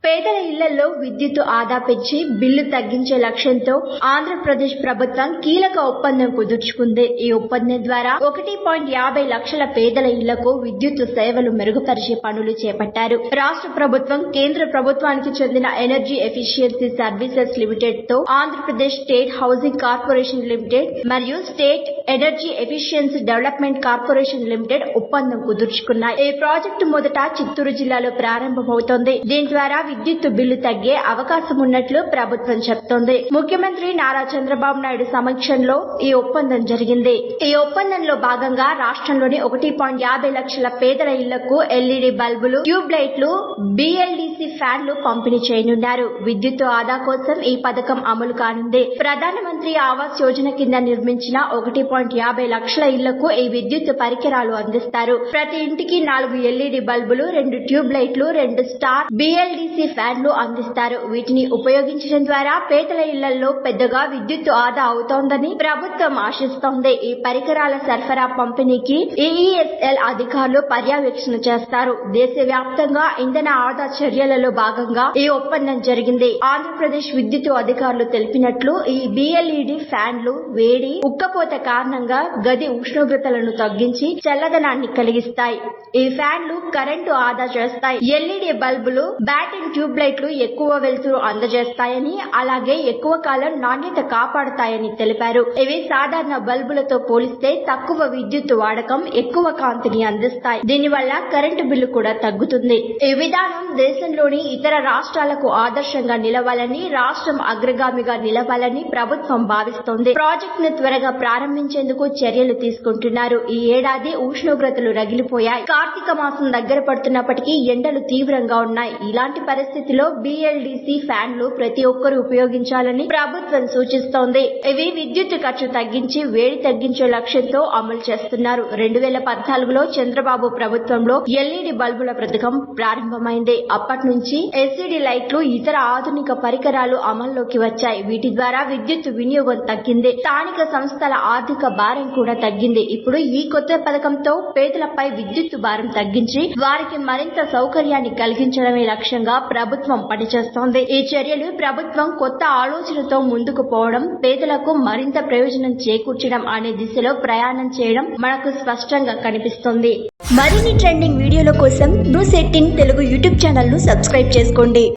పేదల ఇళ్లలో విద్యుత్ ఆదా పెంచి బిల్లు తగ్గించే లక్ష్యంతో ఆంధ్రప్రదేశ్ ప్రభుత్వం కీలక ఒప్పందం కుదుర్చుకుంది. ఈ ఒప్పందం ద్వారా 1.50 లక్షల పేదల ఇళ్లకు విద్యుత్ సేవలు మెరుగుపరిచే పనులు చేపట్టారు. రాష్ట్ర ప్రభుత్వం కేంద్ర ప్రభుత్వానికి చెందిన ఎనర్జీ ఎఫిషియన్సీ సర్వీసెస్ లిమిటెడ్ తో Andhra Pradesh state housing corporation limited మరియు state energy efficiency development corporation limited ఒప్పందం కుదుర్చుకున్నాయి. ఈ ప్రాజెక్టు మొదట చిత్తూరు జిల్లాలో ప్రారంభమవుతోంది. దీని ద్వారా విద్యుత్ బిల్లు తగ్గే అవకాశం ఉన్నట్లు ప్రభుత్వం చెప్తోంది. ముఖ్యమంత్రి నారా చంద్రబాబు నాయుడు సమక్షంలో ఈ ఒప్పందం జరిగింది. ఈ ఒప్పందంలో భాగంగా రాష్ట్రంలోని 1.50 లక్షల పేదల ఇళ్లకు ఎల్ఈడీ బల్బులు, ట్యూబ్ లైట్లు, బిఎల్డిసి ఫ్యాన్లు పంపిణీ చేయనున్నారు. విద్యుత్ ఆదా కోసం ఈ పథకం అమలు కానుంది. ప్రధానమంత్రి ఆవాస్ యోజన కింద నిర్మించిన 1.50 లక్షల ఇళ్లకు ఈ విద్యుత్ పరికరాలు అందిస్తారు. ప్రతి ఇంటికి 4 ఎల్ఈడీ బల్బులు, 2 ట్యూబ్ లైట్లు, 2 స్టార్ బిఎల్డిసి ఫ్యాన్లు అందిస్తారు. వీటిని ఉపయోగించడం ద్వారా పేదల ఇళ్లలో పెద్దగా విద్యుత్ ఆదా అవుతోందని ప్రభుత్వం ఆశిస్తోంది. ఈ పరికరాల సరఫరా పంపిణీకి ఈఈఎస్ఎల్ అధికారులు పర్యవేక్షణ చేస్తారు. దేశవ్యాప్తంగా ఇంధన ఆదా చర్యలలో భాగంగా ఈ ఒప్పందం జరిగింది. ఆంధ్రప్రదేశ్ విద్యుత్ అధికారులు తెలిపినట్లు ఈ బిఎల్ఈడి ఫ్యాన్లు వేడి, ఉక్కపోత కారణంగా గది ఉష్ణోగ్రతలను తగ్గించి చల్లదనాన్ని కలిగిస్తాయి. ఈ ఫ్యాన్లు కరెంటు ఆదా చేస్తాయి. ఎల్ఈడి బల్బులు, బ్యాటరీ ట్యూబ్ లైట్లు ఎక్కువ వెలుతురు అందజేస్తాయని, అలాగే ఎక్కువ కాలం నాణ్యత కాపాడుతాయని తెలిపారు. ఇవి సాధారణ బల్బులతో పోలిస్తే తక్కువ విద్యుత్ వాడకం, ఎక్కువ కాంతిని అందిస్తాయి. దీనివల్ల కరెంటు బిల్లు కూడా తగ్గుతుంది. ఈ విధానం దేశంలోని ఇతర రాష్ట్రాలకు ఆదర్శంగా నిలవాలని, రాష్ట్రం అగ్రగామిగా నిలవాలని ప్రభుత్వం భావిస్తోంది. ప్రాజెక్ట్ ను త్వరగా ప్రారంభించేందుకు చర్యలు తీసుకుంటున్నారు. ఈ ఏడాది ఉష్ణోగ్రతలు రగిలిపోయాయి. కార్తీక మాసం దగ్గర పడుతున్నప్పటికీ ఎండలు తీవ్రంగా ఉన్నాయి. ఇలాంటి పరిస్థితిలో బిఎల్డిసి ఫ్యాన్లు ప్రతి ఒక్కరూ ఉపయోగించాలని ప్రభుత్వం సూచిస్తోంది. ఇవి విద్యుత్ ఖర్చు తగ్గించి వేడి తగ్గించే లక్ష్యంతో అమలు చేస్తున్నారు. 2014లో చంద్రబాబు ప్రభుత్వంలో ఎల్ఈడి బల్బుల పథకం ప్రారంభమైంది. అప్పటి నుంచి ఎల్సీడీ లైట్లు, ఇతర ఆధునిక పరికరాలు అమల్లోకి వచ్చాయి. వీటి ద్వారా విద్యుత్ వినియోగం తగ్గింది. స్థానిక సంస్థల ఆర్థిక భారం కూడా తగ్గింది. ఇప్పుడు ఈ కొత్త పథకంతో పేదలపై విద్యుత్ భారం తగ్గించి వారికి మరింత సౌకర్యాన్ని కలిగించడమే లక్ష్యంగా ప్రభుత్వం పనిచేస్తోంది. ఈ చర్యలు ప్రభుత్వం కొత్త ఆలోచనతో ముందుకు పోవడం, పేదలకు మరింత ప్రయోజనం చేకూర్చడం అనే దిశలో ప్రయాణం చేయడం మనకు స్పష్టంగా కనిపిస్తోంది. మరిన్ని ట్రెండింగ్ వీడియోల కోసం న్యూస్ 18 తెలుగు యూట్యూబ్ ఛానల్ ను సబ్స్క్రైబ్ చేసుకోండి.